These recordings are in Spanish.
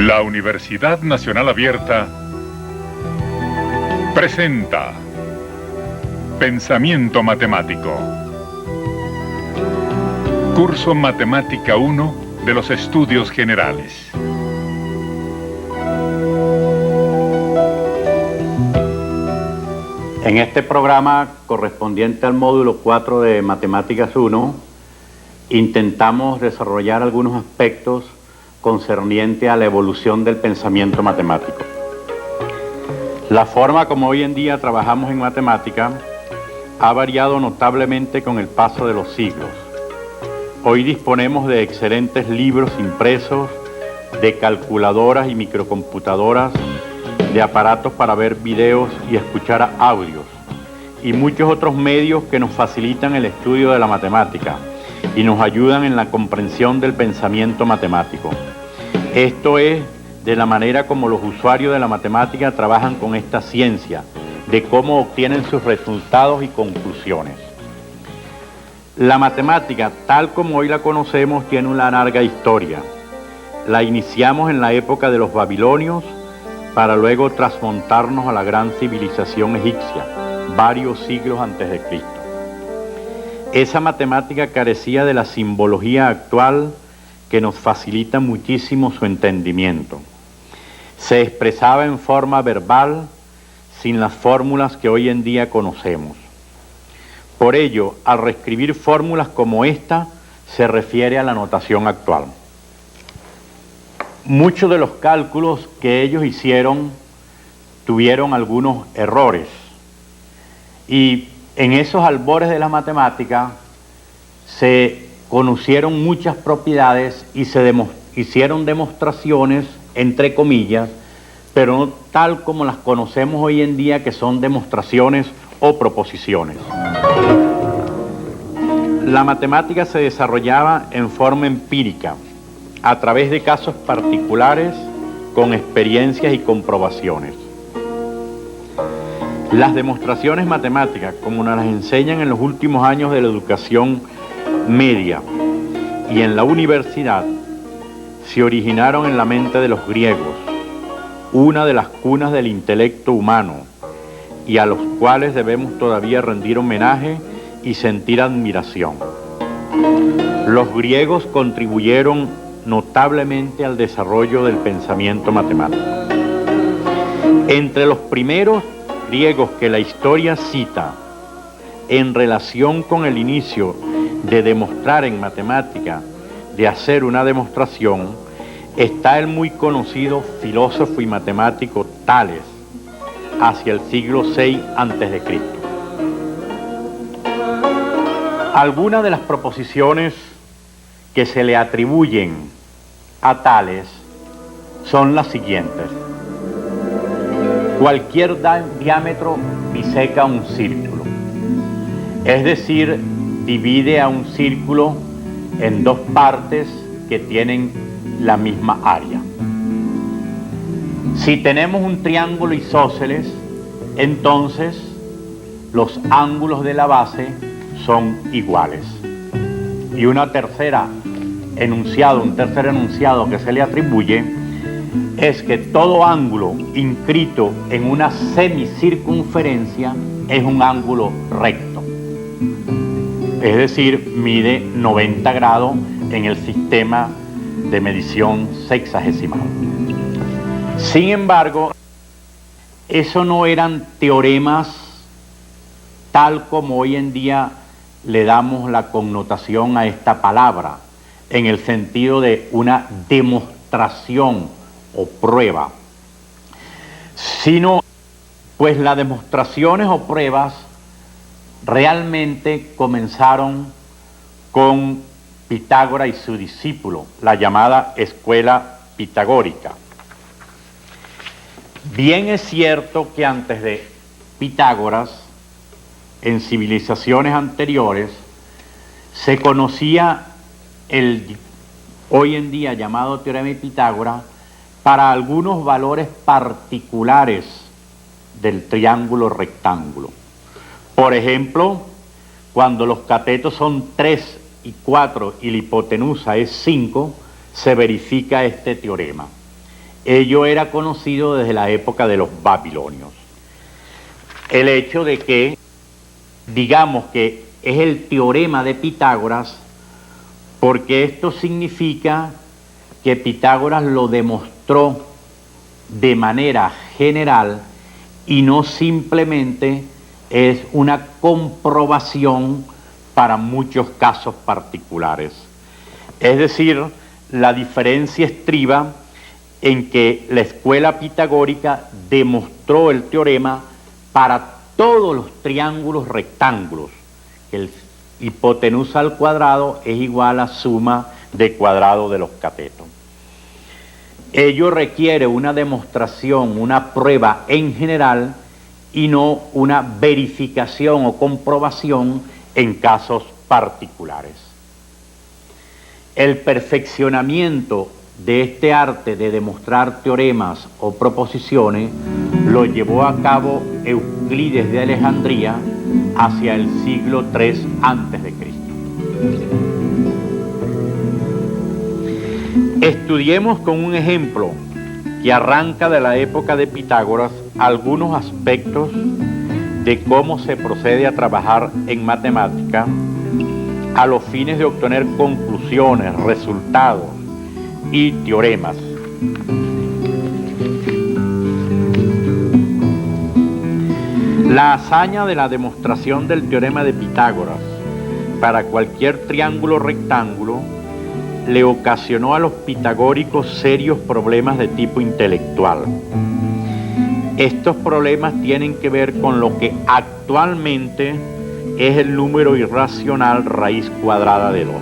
La Universidad Nacional Abierta presenta Pensamiento Matemático. Curso Matemática 1 de los Estudios Generales. En este programa correspondiente al módulo 4 de Matemáticas 1, intentamos desarrollar algunos aspectos concernientes a la evolución del pensamiento matemático. La forma como hoy en día trabajamos en matemática ha variado notablemente con el paso de los siglos. Hoy disponemos de excelentes libros impresos, de calculadoras y microcomputadoras, de aparatos para ver videos y escuchar audios, y muchos otros medios que nos facilitan el estudio de la matemática y nos ayudan en la comprensión del pensamiento matemático. Esto es de la manera como los usuarios de la matemática trabajan con esta ciencia, de cómo obtienen sus resultados y conclusiones. La matemática, tal como hoy la conocemos, tiene una larga historia. La iniciamos en la época de los babilonios para luego trasmontarnos a la gran civilización egipcia, varios siglos antes de Cristo. Esa matemática carecía de la simbología actual que nos facilita muchísimo su entendimiento. Se expresaba en forma verbal sin las fórmulas que hoy en día conocemos. Por ello, al reescribir fórmulas como esta, se refiere a la notación actual. Muchos de los cálculos que ellos hicieron tuvieron algunos errores, y en esos albores de la matemática se conocieron muchas propiedades y se hicieron demostraciones, entre comillas, pero no tal como las conocemos hoy en día, que son demostraciones o proposiciones. La matemática se desarrollaba en forma empírica, a través de casos particulares, con experiencias y comprobaciones. Las demostraciones matemáticas, como nos las enseñan en los últimos años de la educación media y en la universidad, se originaron en la mente de los griegos, una de las cunas del intelecto humano, y a los cuales debemos todavía rendir homenaje y sentir admiración. Los griegos contribuyeron notablemente al desarrollo del pensamiento matemático. Entre los primeros griegos que la historia cita en relación con el inicio de demostrar en matemática, de hacer una demostración, está el muy conocido filósofo y matemático Tales, hacia el siglo VI a.C. Algunas de las proposiciones que se le atribuyen a Tales son las siguientes. Cualquier diámetro biseca un círculo, es decir, divide a un círculo en dos partes que tienen la misma área. Si tenemos un triángulo isósceles, entonces los ángulos de la base son iguales. Y un tercer enunciado que se le atribuye es que todo ángulo inscrito en una semicircunferencia es un ángulo recto. Es decir, mide 90 grados en el sistema de medición sexagesimal. Sin embargo, eso no eran teoremas tal como hoy en día le damos la connotación a esta palabra, en el sentido de una demostración o prueba, sino pues las demostraciones o pruebas realmente comenzaron con Pitágoras y su discípulo, la llamada escuela pitagórica. Bien es cierto que antes de Pitágoras, en civilizaciones anteriores, se conocía el hoy en día llamado teorema de Pitágoras para algunos valores particulares del triángulo rectángulo. Por ejemplo, cuando los catetos son 3 y 4 y la hipotenusa es 5, se verifica este teorema. Ello era conocido desde la época de los babilonios. El hecho de que, digamos que es el teorema de Pitágoras, porque esto significa que Pitágoras lo demostró de manera general y no simplemente es una comprobación para muchos casos particulares. Es decir, la diferencia estriba en que la escuela pitagórica demostró el teorema para todos los triángulos rectángulos, que el hipotenusa al cuadrado es igual a suma de cuadrado de los catetos. Ello requiere una demostración, una prueba en general y no una verificación o comprobación en casos particulares. El perfeccionamiento de este arte de demostrar teoremas o proposiciones lo llevó a cabo Euclides de Alejandría hacia el siglo III a.C. Estudiemos con un ejemplo que arranca de la época de Pitágoras algunos aspectos de cómo se procede a trabajar en matemática a los fines de obtener conclusiones, resultados y teoremas. La hazaña de la demostración del teorema de Pitágoras para cualquier triángulo rectángulo le ocasionó a los pitagóricos serios problemas de tipo intelectual. Estos problemas tienen que ver con lo que actualmente es el número irracional raíz cuadrada de 2.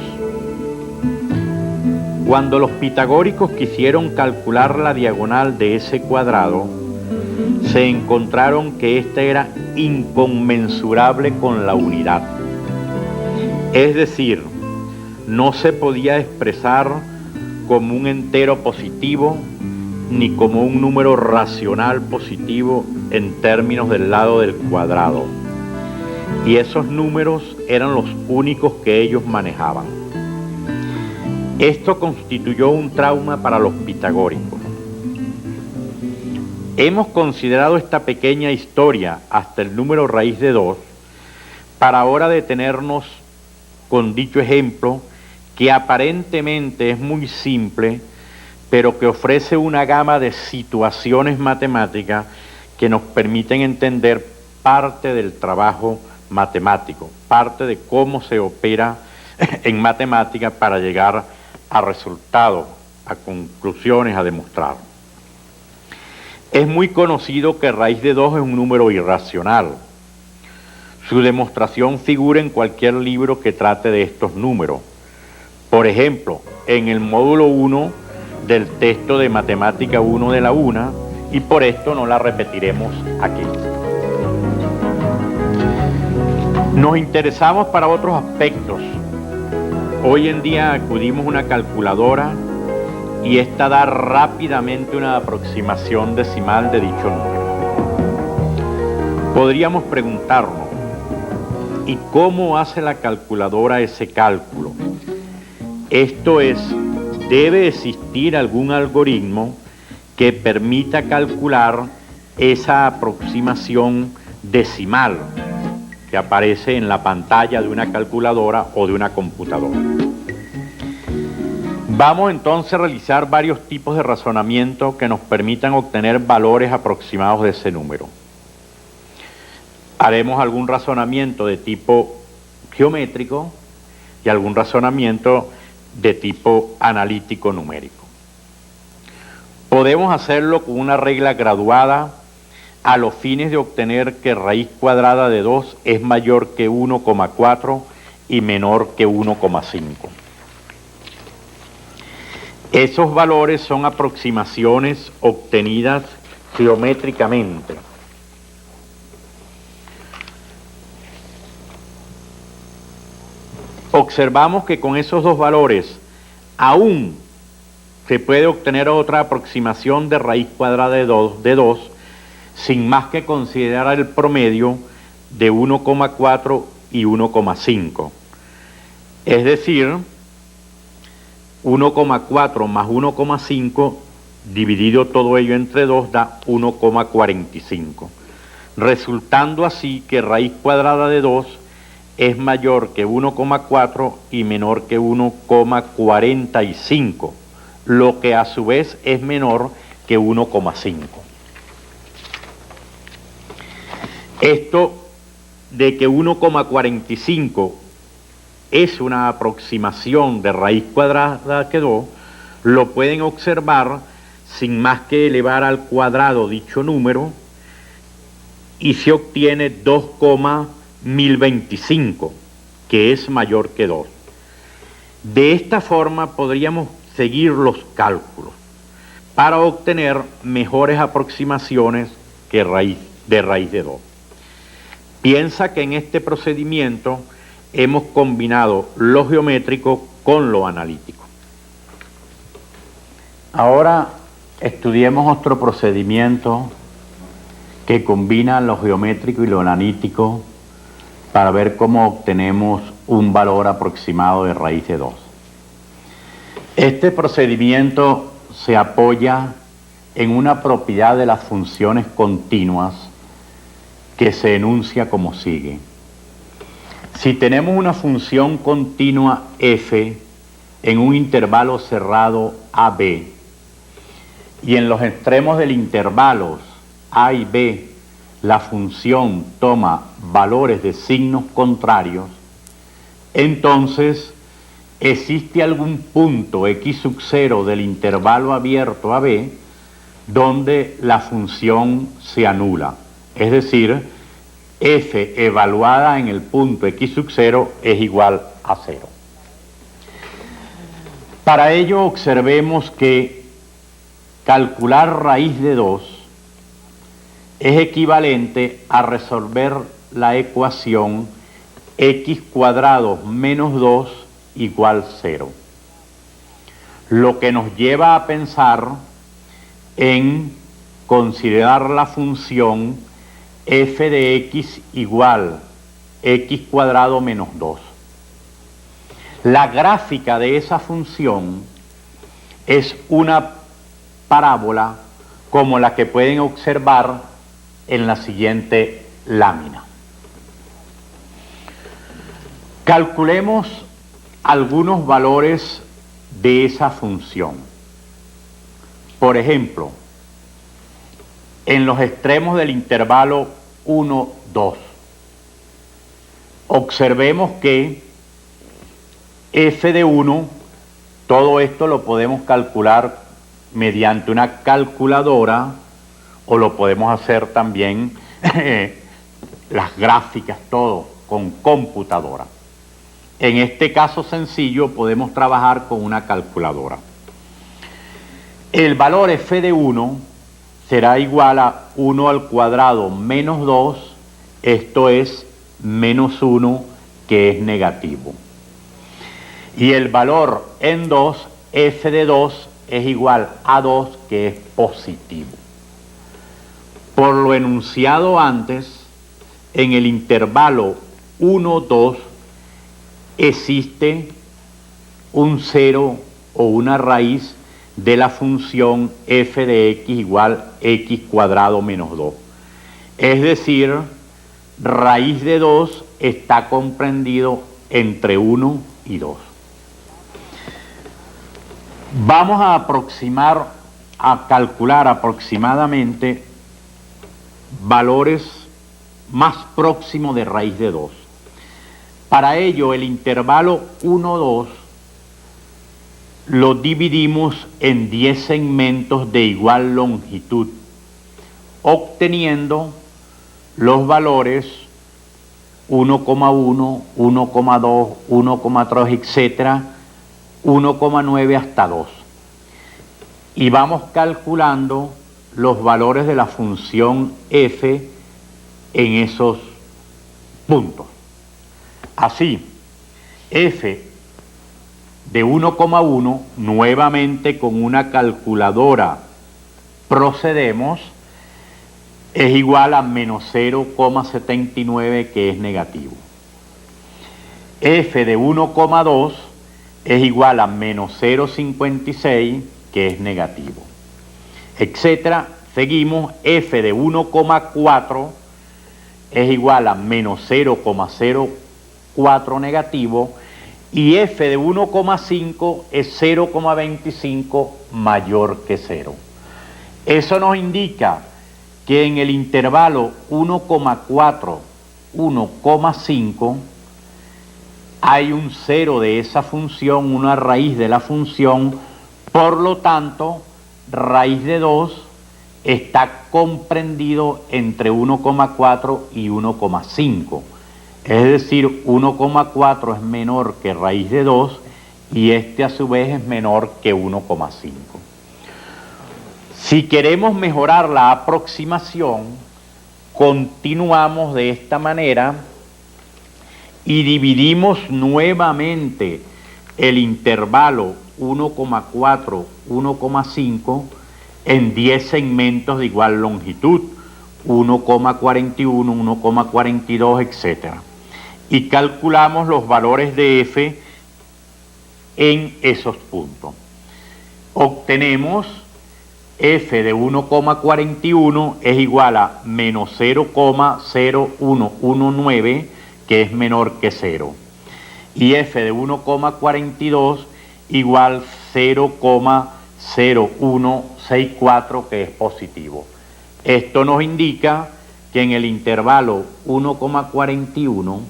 Cuando los pitagóricos quisieron calcular la diagonal de ese cuadrado, se encontraron que ésta era inconmensurable con la unidad. Es decir, no se podía expresar como un entero positivo ni como un número racional positivo en términos del lado del cuadrado. Y esos números eran los únicos que ellos manejaban. Esto constituyó un trauma para los pitagóricos. Hemos considerado esta pequeña historia hasta el número raíz de 2 para ahora detenernos con dicho ejemplo que aparentemente es muy simple, pero que ofrece una gama de situaciones matemáticas que nos permiten entender parte del trabajo matemático, parte de cómo se opera en matemática para llegar a resultados, a conclusiones, a demostrar. Es muy conocido que raíz de 2 es un número irracional. Su demostración figura en cualquier libro que trate de estos números. Por ejemplo, en el módulo 1 del texto de Matemática 1 de la UNA, y por esto no la repetiremos aquí. Nos interesamos para otros aspectos. Hoy en día acudimos a una calculadora y esta da rápidamente una aproximación decimal de dicho número. Podríamos preguntarnos, ¿y cómo hace la calculadora ese cálculo? Esto es, debe existir algún algoritmo que permita calcular esa aproximación decimal que aparece en la pantalla de una calculadora o de una computadora. Vamos entonces a realizar varios tipos de razonamiento que nos permitan obtener valores aproximados de ese número. Haremos algún razonamiento de tipo geométrico y algún razonamiento de tipo analítico numérico. Podemos hacerlo con una regla graduada a los fines de obtener que raíz cuadrada de 2 es mayor que 1,4 y menor que 1,5. Esos valores son aproximaciones obtenidas geométricamente. Observamos que con esos dos valores aún se puede obtener otra aproximación de raíz cuadrada de 2 sin más que considerar el promedio de 1,4 y 1,5. Es decir, 1,4 más 1,5 dividido todo ello entre 2 da 1,45, resultando así que raíz cuadrada de 2 es mayor que 1,4 y menor que 1,45, lo que a su vez es menor que 1,5. Esto de que 1,45 es una aproximación de raíz cuadrada de 2, lo pueden observar sin más que elevar al cuadrado dicho número y se obtiene 2,1025, que es mayor que 2. De esta forma podríamos seguir los cálculos para obtener mejores aproximaciones que raíz de 2. Piensa que en este procedimiento hemos combinado lo geométrico con lo analítico. Ahora estudiemos otro procedimiento que combina lo geométrico y lo analítico para ver cómo obtenemos un valor aproximado de raíz de 2. Este procedimiento se apoya en una propiedad de las funciones continuas que se enuncia como sigue. Si tenemos una función continua f en un intervalo cerrado AB y en los extremos del intervalo A y B la función toma valores de signos contrarios, entonces existe algún punto x sub 0 del intervalo abierto AB donde la función se anula. Es decir, f evaluada en el punto x sub 0 es igual a 0. Para ello observemos que calcular raíz de 2 es equivalente a resolver la ecuación x cuadrado menos 2 igual 0. Lo que nos lleva a pensar en considerar la función f de x igual x cuadrado menos 2. La gráfica de esa función es una parábola como la que pueden observar en la siguiente lámina. Calculemos algunos valores de esa función. Por ejemplo, en los extremos del intervalo 1, 2, observemos que f de 1, todo esto lo podemos calcular mediante una calculadora o lo podemos hacer también las gráficas, todo con computadora. En este caso sencillo podemos trabajar con una calculadora. El valor f de 1 será igual a 1 al cuadrado menos 2, esto es menos 1, que es negativo. Y el valor en 2, f de 2, es igual a 2, que es positivo. Por lo enunciado antes, en el intervalo 1, 2, existe un 0 o una raíz de la función f de x igual x cuadrado menos 2. Es decir, raíz de 2 está comprendido entre 1 y 2. Vamos a calcular aproximadamente valores más próximos de raíz de 2. Para ello, el intervalo 1, 2 lo dividimos en 10 segmentos de igual longitud, obteniendo los valores 1,1, 1,2, 1,3, etcétera, 1,9 hasta 2. Y vamos calculando los valores de la función f en esos puntos. Así, f de 1,1, nuevamente con una calculadora procedemos, es igual a menos 0,79, que es negativo. F de 1,2 es igual a menos 0,56, que es negativo. etcétera. Seguimos, f de 1,4 es igual a menos 0,04 negativo, y f de 1,5 es 0,25 mayor que 0. Eso nos indica que en el intervalo 1,4, 1,5 hay un cero de esa función, una raíz de la función, por lo tanto, raíz de 2 está comprendido entre 1,4 y 1,5. Es decir, 1,4 es menor que raíz de 2 y este a su vez es menor que 1,5. Si queremos mejorar la aproximación, continuamos de esta manera y dividimos nuevamente el intervalo 1,4, 1,5 en 10 segmentos de igual longitud, 1,41, 1,42, etc. Y calculamos los valores de f en esos puntos. Obtenemos f de 1,41 es igual a menos 0,0119, que es menor que 0. Y f de 1,42 igual 0,0164, que es positivo. Esto nos indica que en el intervalo 1,41,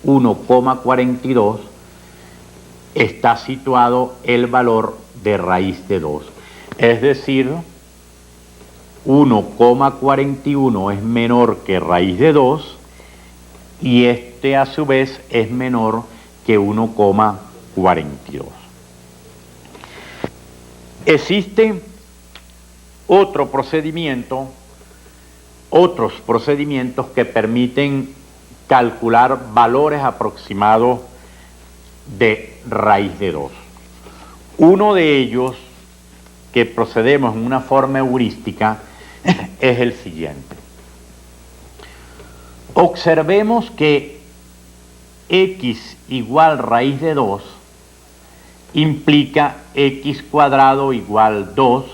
1,42 está situado el valor de raíz de 2. Es decir, 1,41 es menor que raíz de 2 y este a su vez es menor que 1,42. Existe otros procedimientos que permiten calcular valores aproximados de raíz de 2. Uno de ellos, que procedemos en una forma heurística, es el siguiente. Observemos que x igual raíz de 2 implica x cuadrado igual 2,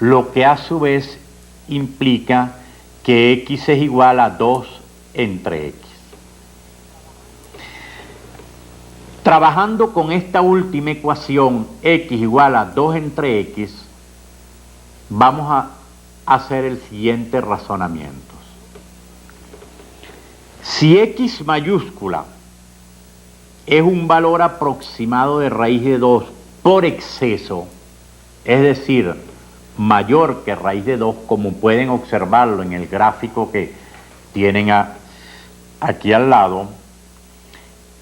lo que a su vez implica que x es igual a 2 entre x. Trabajando con esta última ecuación, x igual a 2 entre x, vamos a hacer el siguiente razonamiento. Si x mayúscula es un valor aproximado de raíz de 2 por exceso, es decir, mayor que raíz de 2, como pueden observarlo en el gráfico que tienen aquí al lado,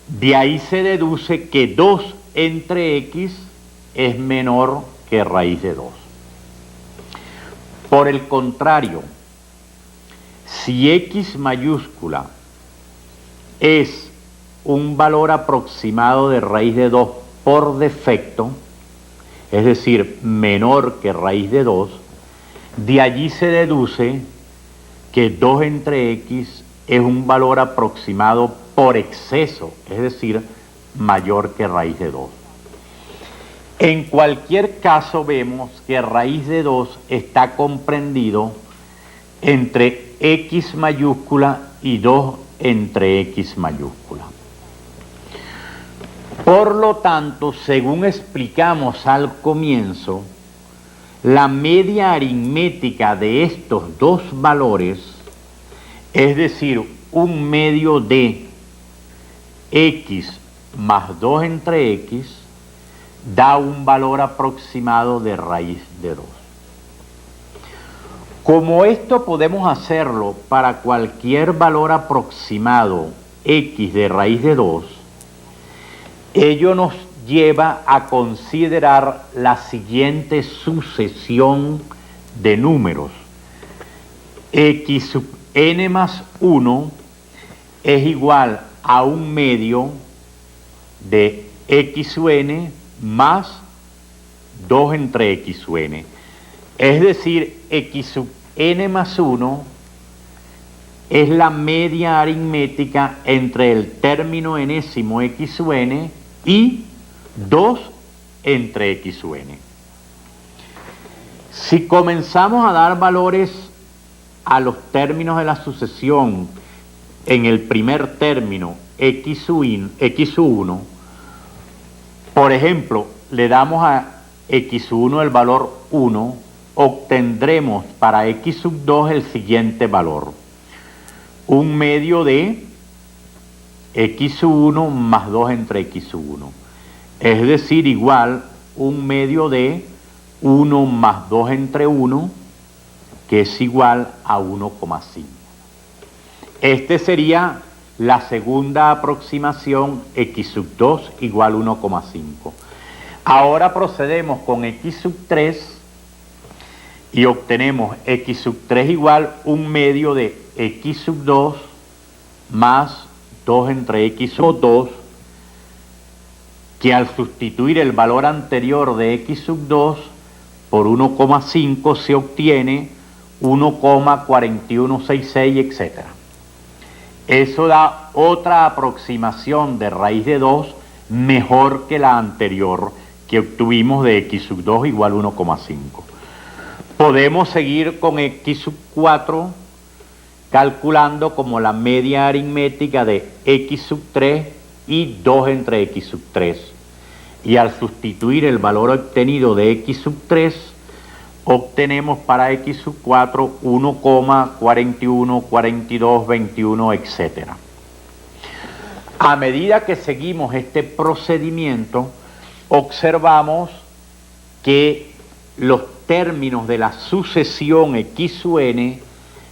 de ahí se deduce que 2 entre x es menor que raíz de 2. Por el contrario, si x mayúscula es un valor aproximado de raíz de 2 por defecto, es decir, menor que raíz de 2, de allí se deduce que 2 entre x es un valor aproximado por exceso, es decir, mayor que raíz de 2. En cualquier caso vemos que raíz de 2 está comprendido entre x mayúscula y 2 entre x mayúscula. Por lo tanto, según explicamos al comienzo, la media aritmética de estos dos valores, es decir, un medio de x más 2 entre x, da un valor aproximado de raíz de 2. Como esto podemos hacerlo para cualquier valor aproximado x de raíz de 2, ello nos lleva a considerar la siguiente sucesión de números. X sub n más 1 es igual a un medio de x sub n más 2 entre x sub n. Es decir, x sub n más 1 es la media aritmética entre el término enésimo x sub n y 2 entre x sub n. Si comenzamos a dar valores a los términos de la sucesión en el primer término x1, por ejemplo, le damos a x1 el valor 1, obtendremos para x2 el siguiente valor: 1/2 de x1 más 2 entre x1, es decir, igual 1/2 de 1 más 2 entre 1, que es igual a 1,5. Este sería la segunda aproximación, x2 igual 1,5. Ahora procedemos con x3 y obtenemos x3 igual 1/2 de x2 más 2 entre x2, que al sustituir el valor anterior de x2 por 1,5 se obtiene 1,4166, etc. Eso da otra aproximación de raíz de 2 mejor que la anterior, que obtuvimos de x2 igual 1,5. Podemos seguir con x4 calculando como la media aritmética de x3 y 2 entre x3. Y al sustituir el valor obtenido de x3, obtenemos para x4 1,41, 42, 21, etc. A medida que seguimos este procedimiento, observamos que los términos de la sucesión x(n)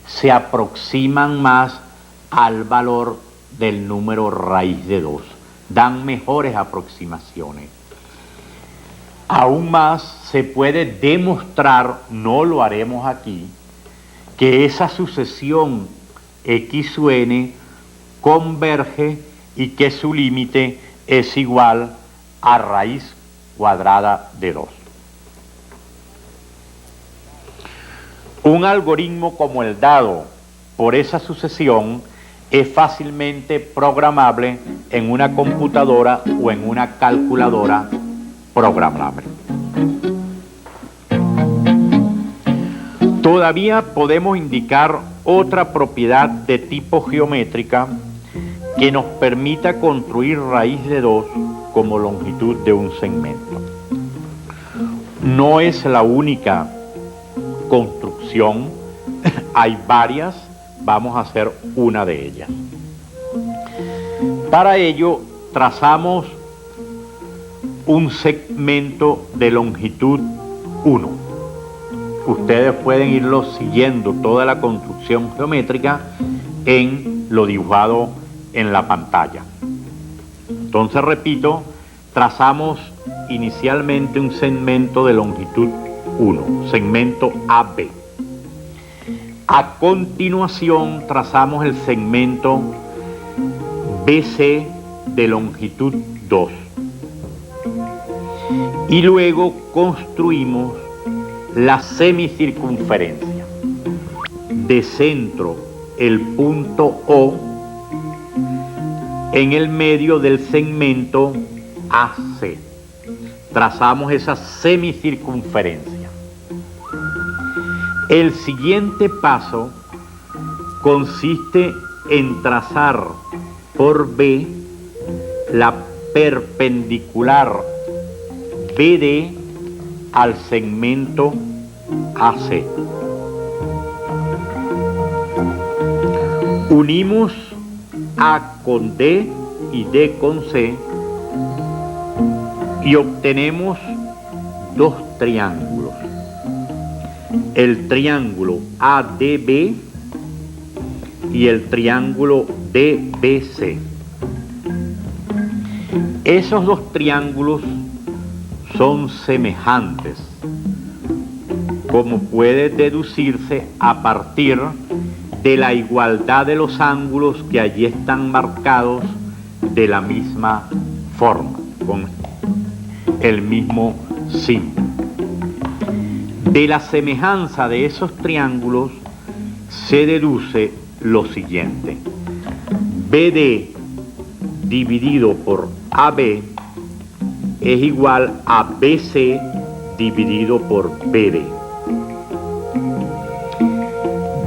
se aproximan más al valor del número raíz de 2, dan mejores aproximaciones. Aún más se puede demostrar, no lo haremos aquí, que esa sucesión x(n) converge y que su límite es igual a raíz cuadrada de 2. Un algoritmo como el dado por esa sucesión es fácilmente programable en una computadora o en una calculadora programable. Todavía podemos indicar otra propiedad de tipo geométrica que nos permita construir raíz de 2 como longitud de un segmento. No es la única construcción, hay varias, vamos a hacer una de ellas. Para ello trazamos un segmento de longitud 1. Ustedes pueden irlo siguiendo toda la construcción geométrica en lo dibujado en la pantalla. Entonces, repito, trazamos inicialmente un segmento de longitud 1, segmento AB. A continuación trazamos el segmento BC de longitud 2. Y luego construimos la semicircunferencia. De centro el punto O en el medio del segmento AC. Trazamos esa semicircunferencia. El siguiente paso consiste en trazar por B la perpendicular BD al segmento AC. Unimos A con D y D con C y obtenemos dos triángulos. El triángulo ADB y el triángulo DBC. Esos dos triángulos son semejantes, como puede deducirse a partir de la igualdad de los ángulos que allí están marcados de la misma forma, con el mismo símbolo. De la semejanza de esos triángulos se deduce lo siguiente: BD dividido por AB es igual a BC dividido por BD.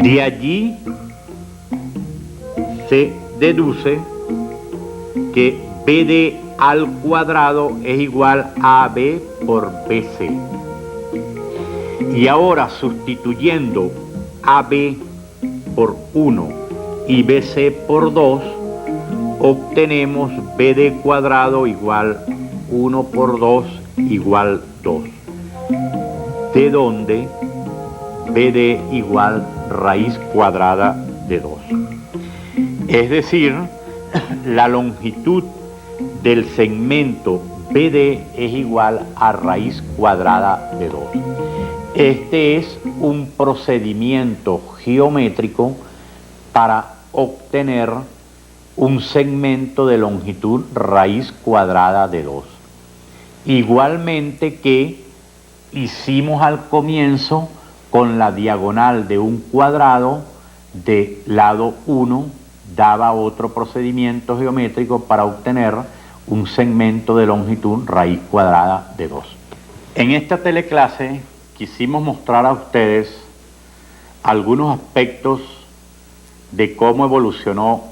De allí se deduce que BD al cuadrado es igual a AB por BC. Y ahora, sustituyendo AB por 1 y BC por 2, obtenemos BD cuadrado igual 1 por 2 igual 2. De donde BD igual raíz cuadrada de 2. Es decir, la longitud del segmento BD es igual a raíz cuadrada de 2. Este es un procedimiento geométrico para obtener un segmento de longitud raíz cuadrada de 2. Igualmente que hicimos al comienzo con la diagonal de un cuadrado de lado 1, daba otro procedimiento geométrico para obtener un segmento de longitud raíz cuadrada de 2. En esta teleclase quisimos mostrar a ustedes algunos aspectos de cómo evolucionó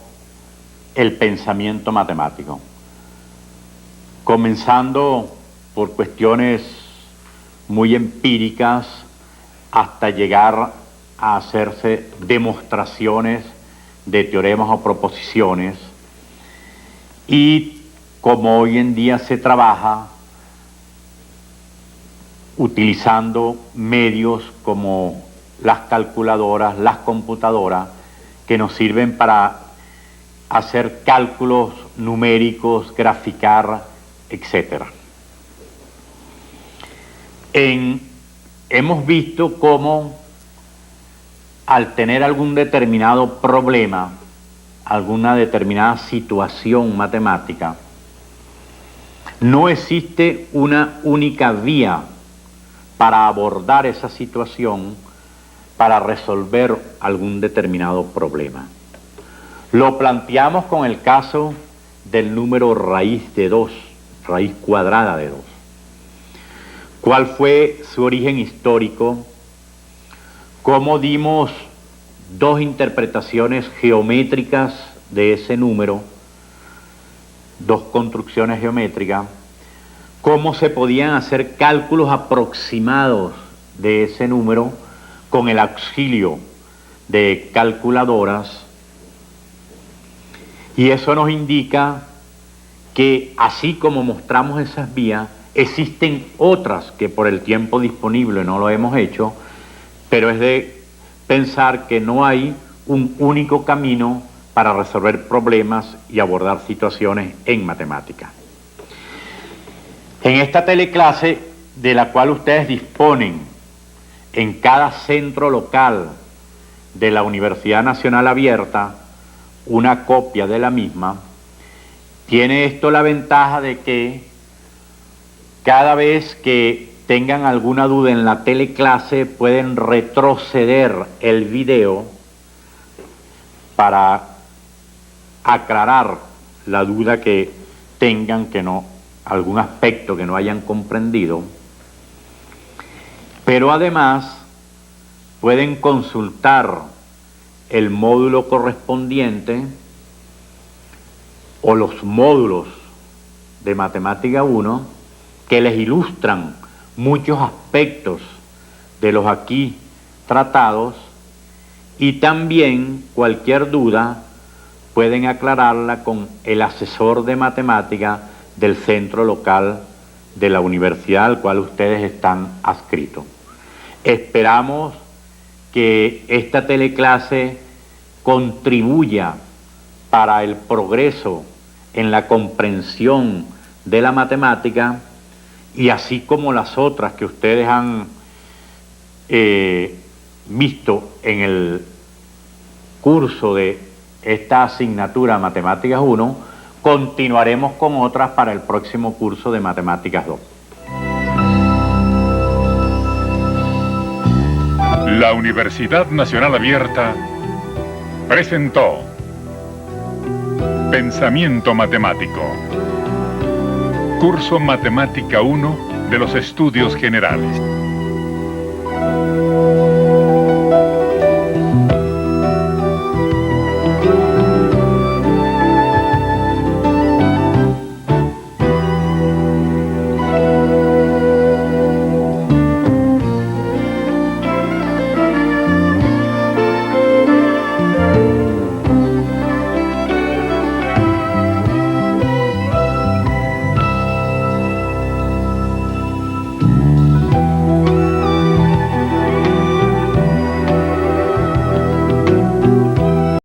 el pensamiento matemático, comenzando por cuestiones muy empíricas hasta llegar a hacerse demostraciones de teoremas o proposiciones, y como hoy en día se trabaja utilizando medios como las calculadoras, las computadoras, que nos sirven para hacer cálculos numéricos, graficar, etc. Hemos visto cómo al tener algún determinado problema, alguna determinada situación matemática, no existe una única vía para abordar esa situación, para resolver algún determinado problema. Lo planteamos con el caso del número raíz de 2, raíz cuadrada de 2. ¿Cuál fue su origen histórico? ¿Cómo dimos dos interpretaciones geométricas de ese número, dos construcciones geométricas? ¿Cómo se podían hacer cálculos aproximados de ese número con el auxilio de calculadoras? Y eso nos indica que, así como mostramos esas vías, existen otras que por el tiempo disponible no lo hemos hecho, pero es de pensar que no hay un único camino para resolver problemas y abordar situaciones en matemática. En esta teleclase, de la cual ustedes disponen en cada centro local de la Universidad Nacional Abierta, una copia de la misma, tiene esto la ventaja de que cada vez que tengan alguna duda en la teleclase pueden retroceder el video para aclarar la duda que tengan, que no, algún aspecto que no hayan comprendido, pero además pueden consultar el módulo correspondiente o los módulos de Matemática 1 que les ilustran muchos aspectos de los aquí tratados, y también cualquier duda pueden aclararla con el asesor de matemática del centro local de la universidad al cual ustedes están adscritos. Esperamos que esta teleclase contribuya para el progreso en la comprensión de la matemática, y así como las otras que ustedes han visto en el curso de esta asignatura Matemáticas 1, continuaremos con otras para el próximo curso de Matemáticas 2. La Universidad Nacional Abierta presentó Pensamiento Matemático, curso Matemática 1 de los Estudios Generales.